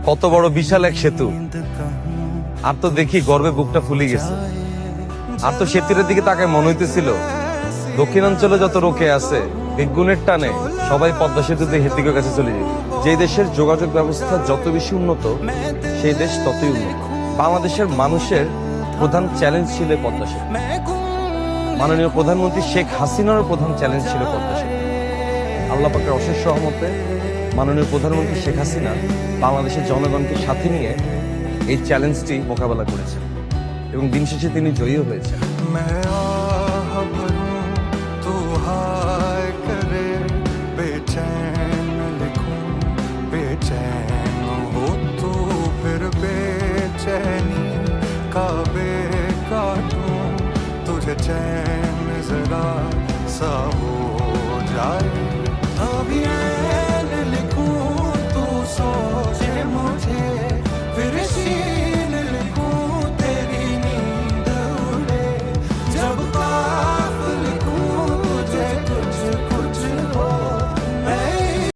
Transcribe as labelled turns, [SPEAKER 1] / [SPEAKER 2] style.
[SPEAKER 1] কত বড় বিশাল এক সেতু। আর তো দেখি গর্বে বুকটা ফুলে গেছে। আর তো সেতুর দিকে তাকায় মনে হইতেছিল দক্ষিণাঞ্চলে যত রোকে আছে বেগুনের টানে সবাই পদ্মা সেতু দিয়ে হেতিকের কাছে চলে যাবে। যে দেশের যোগাযোগ ব্যবস্থা যত বেশি উন্নত সেই দেশ ততই উন্নত। বাংলাদেশের মানুষের প্রধান চ্যালেঞ্জ ছিল পদ্মা সেতু। মাননীয় প্রধানমন্ত্রী শেখ হাসিনারও প্রধান চ্যালেঞ্জ ছিল পদ্মা সেতু। আল্লাহ পাকের অশেষ রহমতে মাননীয় প্রধানমন্ত্রী শেখ হাসিনা বাংলাদেশের জনগণকে সাথে নিয়ে এই চ্যালেঞ্জটি মোকাবেলা করেছেন এবং দিন শেষে তিনি জয়ীও হয়েছেন।
[SPEAKER 2] तुझे चैन जरा सा हो जाए अभी लिखूं तू सोच